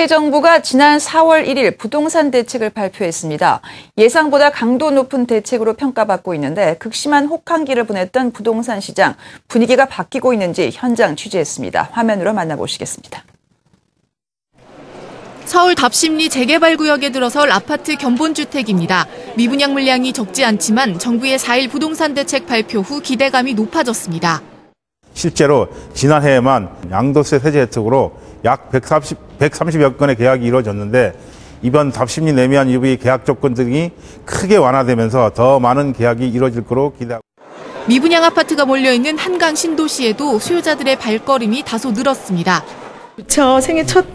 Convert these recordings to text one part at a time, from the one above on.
새 정부가 지난 4월 1일 부동산 대책을 발표했습니다. 예상보다 강도 높은 대책으로 평가받고 있는데 극심한 혹한기를 보냈던 부동산 시장, 분위기가 바뀌고 있는지 현장 취재했습니다. 화면으로 만나보시겠습니다. 서울 답심리 재개발 구역에 들어설 아파트 견본주택입니다. 미분양 물량이 적지 않지만 정부의 4일 부동산 대책 발표 후 기대감이 높아졌습니다. 실제로 지난해에만 양도세 세제 혜택으로 약 130여 건의 계약이 이루어졌는데 이번 답심리 내면 일부의 계약 조건 등이 크게 완화되면서 더 많은 계약이 이루어질 것으로 기대하고 있습니다. 미분양 아파트가 몰려있는 한강 신도시에도 수요자들의 발걸음이 다소 늘었습니다. 그렇죠. 생애 첫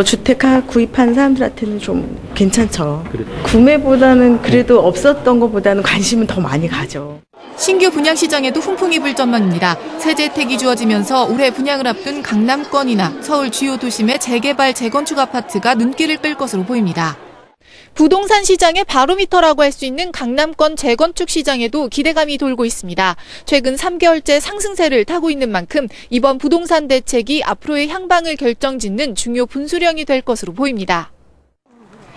주택 구입한 사람들한테는 좀 괜찮죠. 구매보다는 그래도 없었던 것보다는 관심은 더 많이 가죠. 신규 분양 시장에도 훈풍이 불 전망입니다. 세제 혜택이 주어지면서 올해 분양을 앞둔 강남권이나 서울 주요 도심의 재개발, 재건축 아파트가 눈길을 끌 것으로 보입니다. 부동산 시장의 바로미터라고 할 수 있는 강남권 재건축 시장에도 기대감이 돌고 있습니다. 최근 3개월째 상승세를 타고 있는 만큼 이번 부동산 대책이 앞으로의 향방을 결정짓는 중요 분수령이 될 것으로 보입니다.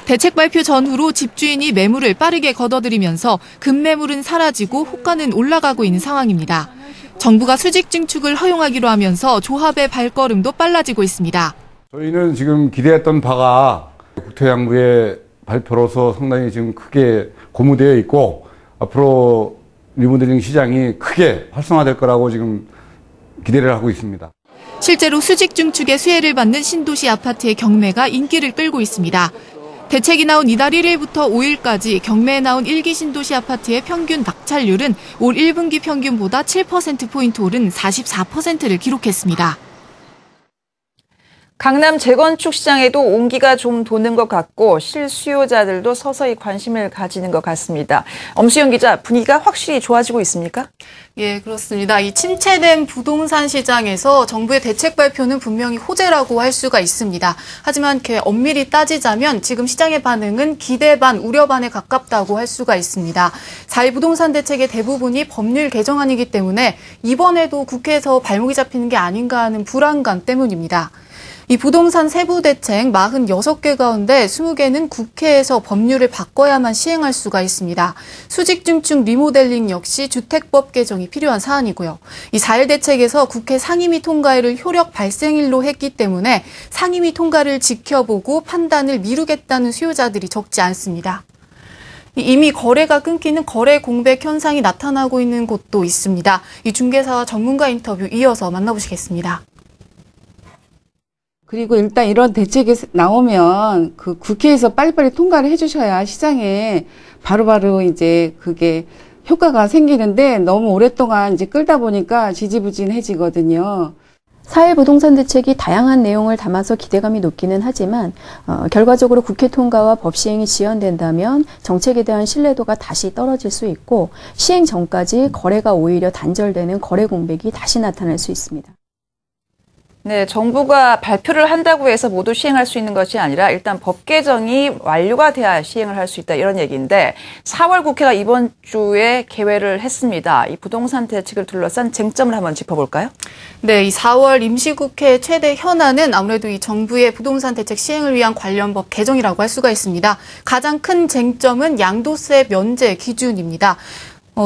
대책 발표 전후로 집주인이 매물을 빠르게 걷어들이면서 급매물은 사라지고 호가는 올라가고 있는 상황입니다. 정부가 수직 증축을 허용하기로 하면서 조합의 발걸음도 빨라지고 있습니다. 저희는 지금 기대했던 바가 국토양부의 발표로서 상당히 지금 크게 고무되어 있고 앞으로 리모델링 시장이 크게 활성화될 거라고 지금 기대를 하고 있습니다. 실제로 수직 증축의 수혜를 받는 신도시 아파트의 경매가 인기를 끌고 있습니다. 대책이 나온 이달 1일부터 5일까지 경매에 나온 1기 신도시 아파트의 평균 낙찰률은 올 1분기 평균보다 7%포인트 오른 44%를 기록했습니다. 강남 재건축 시장에도 온기가 좀 도는 것 같고 실수요자들도 서서히 관심을 가지는 것 같습니다. 엄수영 기자, 분위기가 확실히 좋아지고 있습니까? 예, 그렇습니다. 이 침체된 부동산 시장에서 정부의 대책 발표는 분명히 호재라고 할 수가 있습니다. 하지만 이렇게 엄밀히 따지자면 지금 시장의 반응은 기대 반, 우려 반에 가깝다고 할 수가 있습니다. 4일 부동산 대책의 대부분이 법률 개정안이기 때문에 이번에도 국회에서 발목이 잡히는 게 아닌가 하는 불안감 때문입니다. 이 부동산 세부 대책 46개 가운데 20개는 국회에서 법률을 바꿔야만 시행할 수가 있습니다. 수직 증축 리모델링 역시 주택법 개정이 필요한 사안이고요. 이 4일 대책에서 국회 상임위 통과를 효력 발생일로 했기 때문에 상임위 통과를 지켜보고 판단을 미루겠다는 수요자들이 적지 않습니다. 이미 거래가 끊기는 거래 공백 현상이 나타나고 있는 곳도 있습니다. 이 중개사와 전문가 인터뷰 이어서 만나보시겠습니다. 그리고 일단 이런 대책이 나오면 그 국회에서 빨리빨리 통과를 해주셔야 시장에 바로바로 이제 그게 효과가 생기는데 너무 오랫동안 이제 끌다 보니까 지지부진해지거든요. 4일 부동산 대책이 다양한 내용을 담아서 기대감이 높기는 하지만 결과적으로 국회 통과와 법 시행이 지연된다면 정책에 대한 신뢰도가 다시 떨어질 수 있고 시행 전까지 거래가 오히려 단절되는 거래 공백이 다시 나타날 수 있습니다. 네, 정부가 발표를 한다고 해서 모두 시행할 수 있는 것이 아니라 일단 법 개정이 완료가 돼야 시행을 할 수 있다 이런 얘기인데 4월 국회가 이번 주에 개회를 했습니다. 이 부동산 대책을 둘러싼 쟁점을 한번 짚어볼까요? 네, 이 4월 임시국회 최대 현안은 아무래도 이 정부의 부동산 대책 시행을 위한 관련 법 개정이라고 할 수가 있습니다. 가장 큰 쟁점은 양도세 면제 기준입니다.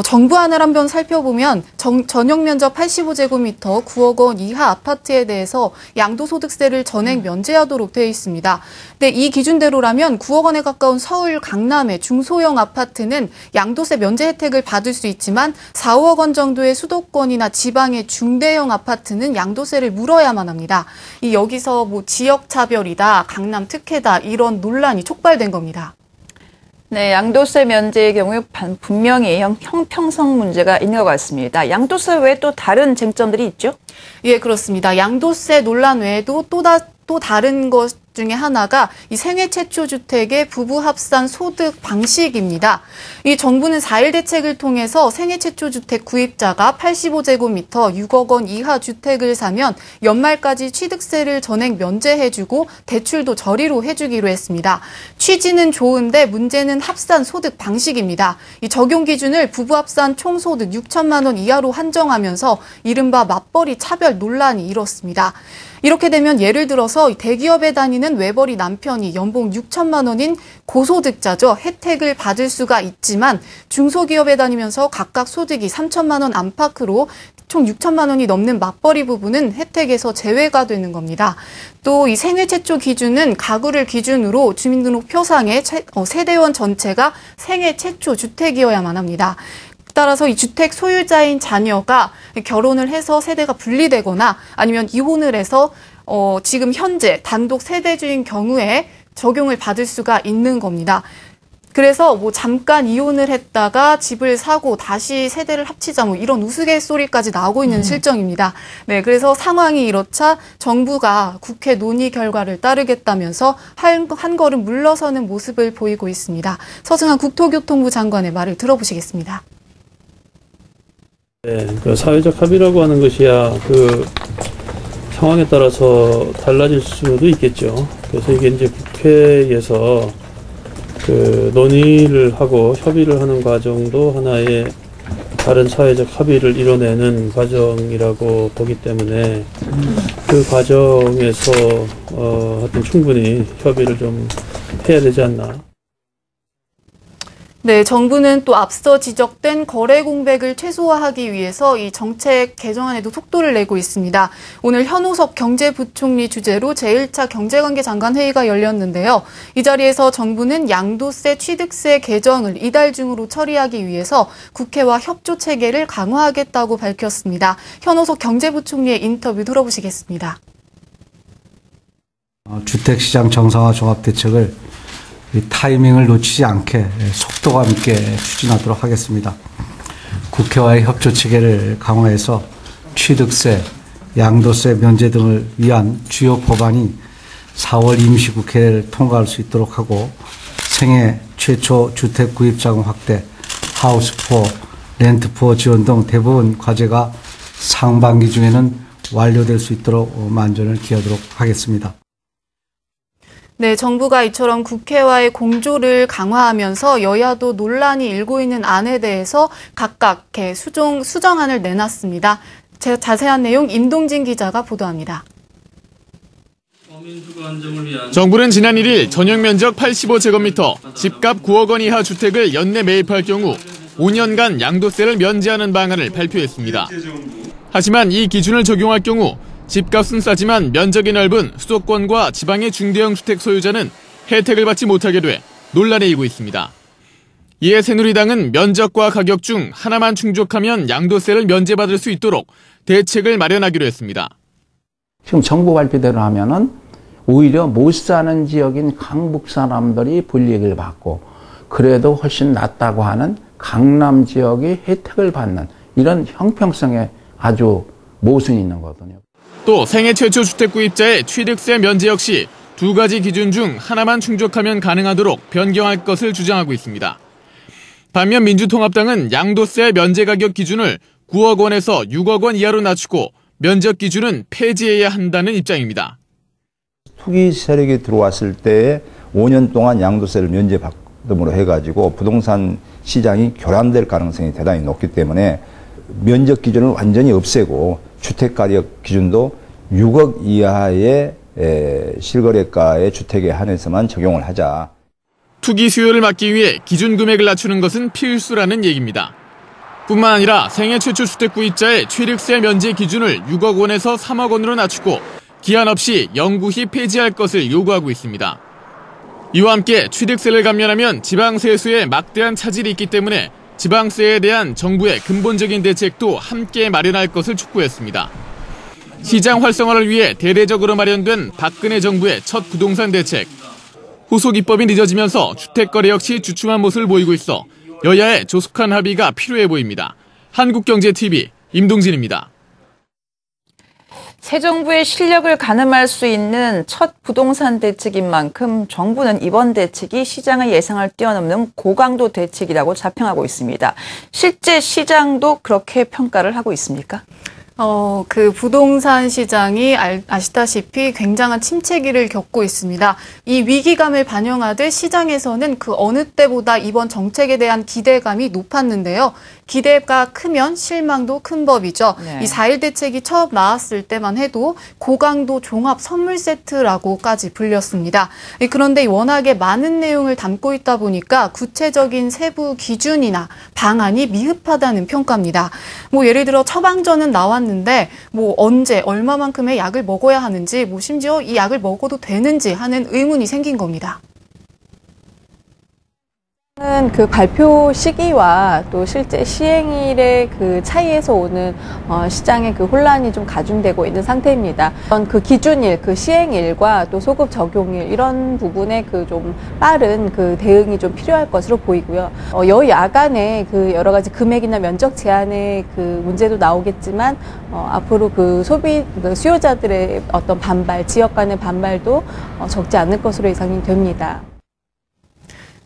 정부안을 한번 살펴보면 전용 면적 85제곱미터 9억 원 이하 아파트에 대해서 양도소득세를 전액 면제하도록 되어 있습니다. 근데 이 기준대로라면 9억 원에 가까운 서울 강남의 중소형 아파트는 양도세 면제 혜택을 받을 수 있지만 4, 5억 원 정도의 수도권이나 지방의 중대형 아파트는 양도세를 물어야만 합니다. 여기서 지역차별이다, 강남 특혜다 이런 논란이 촉발된 겁니다. 네, 양도세 면제의 경우에 분명히 형평성 문제가 있는 것 같습니다. 양도세 외에 또 다른 쟁점들이 있죠? 예, 그렇습니다. 양도세 논란 외에도 또 다른 것 중에 하나가 이 생애 최초 주택의 부부 합산 소득 방식입니다. 이 정부는 4일 대책을 통해서 생애 최초 주택 구입자가 85제곱미터 6억 원 이하 주택을 사면 연말까지 취득세를 전액 면제해주고 대출도 저리로 해주기로 했습니다. 취지는 좋은데 문제는 합산 소득 방식입니다. 이 적용 기준을 부부 합산 총소득 6천만 원 이하로 한정하면서 이른바 맞벌이 차별 논란이 일었습니다. 이렇게 되면 예를 들어서 대기업에 다니는 외벌이 남편이 연봉 6천만 원인 고소득자죠. 혜택을 받을 수가 있지만 중소기업에 다니면서 각각 소득이 3천만 원 안팎으로 총 6천만 원이 넘는 맞벌이 부부는 혜택에서 제외가 되는 겁니다. 또 이 생애 최초 기준은 가구를 기준으로 주민등록표상의 세대원 전체가 생애 최초 주택이어야만 합니다. 따라서 이 주택 소유자인 자녀가 결혼을 해서 세대가 분리되거나 아니면 이혼을 해서 지금 현재 단독 세대주인 경우에 적용을 받을 수가 있는 겁니다. 그래서 뭐 잠깐 이혼을 했다가 집을 사고 다시 세대를 합치자 뭐 이런 우스갯소리까지 나오고 있는 실정입니다. 네, 그래서 상황이 이렇자 정부가 국회 논의 결과를 따르겠다면서 한 걸음 물러서는 모습을 보이고 있습니다. 서승한 국토교통부 장관의 말을 들어보시겠습니다. 네, 그 사회적 합의라고 하는 것이야 그 상황에 따라서 달라질 수도 있겠죠. 그래서 이게 이제 국회에서 그 논의를 하고 협의를 하는 과정도 하나의 다른 사회적 합의를 이뤄내는 과정이라고 보기 때문에 그 과정에서 하여튼 충분히 협의를 좀 해야 되지 않나. 네, 정부는 또 앞서 지적된 거래 공백을 최소화하기 위해서 이 정책 개정안에도 속도를 내고 있습니다. 오늘 현우석 경제부총리 주재로 제1차 경제관계 장관 회의가 열렸는데요. 이 자리에서 정부는 양도세, 취득세 개정을 이달 중으로 처리하기 위해서 국회와 협조 체계를 강화하겠다고 밝혔습니다. 현우석 경제부총리의 인터뷰 들어보시겠습니다. 주택시장 정상화 종합대책을 타이밍을 놓치지 않게 속도감 있게 추진하도록 하겠습니다. 국회와의 협조 체계를 강화해서 취득세, 양도세 면제 등을 위한 주요 법안이 4월 임시국회를 통과할 수 있도록 하고 생애 최초 주택 구입 자금 확대, 하우스포, 렌트포 지원 등 대부분 과제가 상반기 중에는 완료될 수 있도록 만전을 기하도록 하겠습니다. 네, 정부가 이처럼 국회와의 공조를 강화하면서 여야도 논란이 일고 있는 안에 대해서 각각 수정안을 내놨습니다. 자세한 내용 임동진 기자가 보도합니다. 정부는 지난 1일 전용 면적 85제곱미터, 집값 9억 원 이하 주택을 연내 매입할 경우 5년간 양도세를 면제하는 방안을 발표했습니다. 하지만 이 기준을 적용할 경우 집값은 싸지만 면적이 넓은 수도권과 지방의 중대형 주택 소유자는 혜택을 받지 못하게 돼 논란이 일고 있습니다. 이에 새누리당은 면적과 가격 중 하나만 충족하면 양도세를 면제받을 수 있도록 대책을 마련하기로 했습니다. 지금 정부 발표대로 하면은 오히려 못 사는 지역인 강북 사람들이 불이익을 받고 그래도 훨씬 낫다고 하는 강남 지역이 혜택을 받는 이런 형평성에 아주 모순이 있는 거거든요. 또 생애 최초 주택 구입자의 취득세 면제 역시 두 가지 기준 중 하나만 충족하면 가능하도록 변경할 것을 주장하고 있습니다. 반면 민주통합당은 양도세 면제 가격 기준을 9억 원에서 6억 원 이하로 낮추고 면적 기준은 폐지해야 한다는 입장입니다. 투기 세력이 들어왔을 때 5년 동안 양도세를 면제받음으로 해가지고 부동산 시장이 교란될 가능성이 대단히 높기 때문에 면적 기준을 완전히 없애고 주택가격 기준도 6억 이하의 실거래가의 주택에 한해서만 적용을 하자. 투기 수요를 막기 위해 기준 금액을 낮추는 것은 필수라는 얘기입니다. 뿐만 아니라 생애 최초 주택 구입자의 취득세 면제 기준을 6억 원에서 3억 원으로 낮추고 기한 없이 영구히 폐지할 것을 요구하고 있습니다. 이와 함께 취득세를 감면하면 지방세수에 막대한 차질이 있기 때문에 지방세에 대한 정부의 근본적인 대책도 함께 마련할 것을 촉구했습니다. 시장 활성화를 위해 대대적으로 마련된 박근혜 정부의 첫 부동산 대책. 후속 입법이 늦어지면서 주택거래 역시 주춤한 모습을 보이고 있어 여야의 조속한 합의가 필요해 보입니다. 한국경제TV 임동진입니다. 새 정부의 실력을 가늠할 수 있는 첫 부동산 대책인 만큼 정부는 이번 대책이 시장의 예상을 뛰어넘는 고강도 대책이라고 자평하고 있습니다. 실제 시장도 그렇게 평가를 하고 있습니까? 그 부동산 시장이 아시다시피 굉장한 침체기를 겪고 있습니다. 이 위기감을 반영하듯 시장에서는 그 어느 때보다 이번 정책에 대한 기대감이 높았는데요. 기대가 크면 실망도 큰 법이죠. 네. 이 4.1 대책이 처음 나왔을 때만 해도 고강도 종합 선물 세트라고까지 불렸습니다. 그런데 워낙에 많은 내용을 담고 있다 보니까 구체적인 세부 기준이나 방안이 미흡하다는 평가입니다. 예를 들어 처방전은 나왔는데 언제 얼마만큼의 약을 먹어야 하는지 심지어 이 약을 먹어도 되는지 하는 의문이 생긴 겁니다. 그 발표 시기와 또 실제 시행일의 그 차이에서 오는 시장의 그 혼란이 좀 가중되고 있는 상태입니다. 그 기준일, 그 시행일과 또 소급 적용일 이런 부분에 그 좀 빠른 그 대응이 좀 필요할 것으로 보이고요. 여야 간의 그 여러 가지 금액이나 면적 제한의 그 문제도 나오겠지만 앞으로 그 수요자들의 어떤 반발, 지역 간의 반발도 적지 않을 것으로 예상이 됩니다.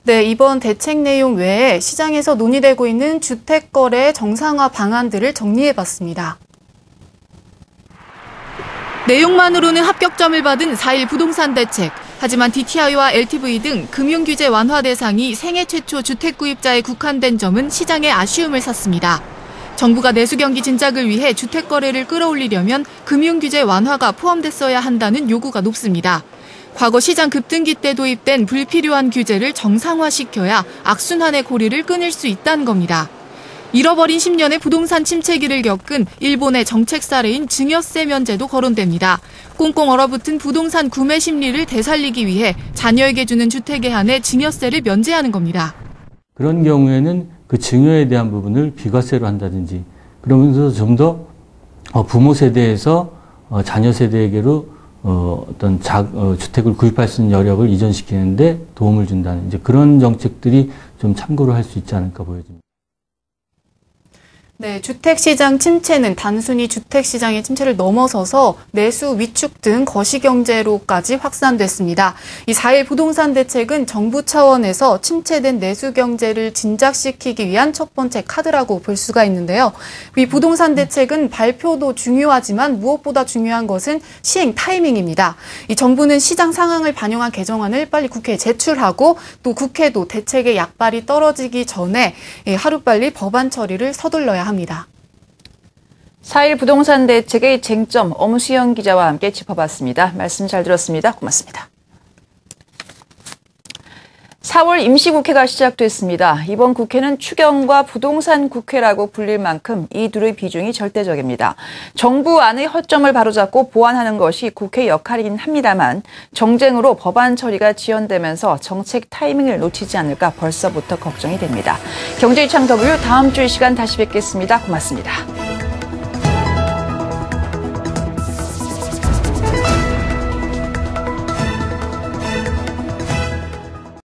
네, 이번 대책 내용 외에 시장에서 논의되고 있는 주택거래 정상화 방안들을 정리해봤습니다. 내용만으로는 합격점을 받은 4.1 부동산 대책. 하지만 DTI와 LTV 등 금융규제 완화 대상이 생애 최초 주택구입자에 국한된 점은 시장에 아쉬움을 샀습니다. 정부가 내수 경기 진작을 위해 주택거래를 끌어올리려면 금융규제 완화가 포함됐어야 한다는 요구가 높습니다. 과거 시장 급등기 때 도입된 불필요한 규제를 정상화시켜야 악순환의 고리를 끊을 수 있다는 겁니다. 잃어버린 10년의 부동산 침체기를 겪은 일본의 정책 사례인 증여세 면제도 거론됩니다. 꽁꽁 얼어붙은 부동산 구매 심리를 되살리기 위해 자녀에게 주는 주택에 한해 증여세를 면제하는 겁니다. 그런 경우에는 그 증여에 대한 부분을 비과세로 한다든지 그러면서 좀 더 부모 세대에서 자녀 세대에게로 어떤 주택을 구입할 수 있는 여력을 이전시키는데 도움을 준다는 이제 그런 정책들이 좀 참고로 할 수 있지 않을까 보여집니다. 네, 주택시장 침체는 단순히 주택시장의 침체를 넘어서서 내수 위축 등 거시경제로까지 확산됐습니다. 이 4.1 부동산 대책은 정부 차원에서 침체된 내수 경제를 진작시키기 위한 첫 번째 카드라고 볼 수가 있는데요. 이 부동산 대책은 발표도 중요하지만 무엇보다 중요한 것은 시행 타이밍입니다. 이 정부는 시장 상황을 반영한 개정안을 빨리 국회에 제출하고 또 국회도 대책의 약발이 떨어지기 전에 하루빨리 법안 처리를 서둘러야 합니다. 4.1 부동산 대책의 쟁점 엄수영 기자와 함께 짚어봤습니다. 말씀 잘 들었습니다. 고맙습니다. 4월 임시국회가 시작됐습니다. 이번 국회는 추경과 부동산 국회라고 불릴 만큼 이 둘의 비중이 절대적입니다. 정부 안의 허점을 바로잡고 보완하는 것이 국회 역할이긴 합니다만 정쟁으로 법안 처리가 지연되면서 정책 타이밍을 놓치지 않을까 벌써부터 걱정이 됩니다. 경제이창 W 다음 주 이 시간 다시 뵙겠습니다. 고맙습니다.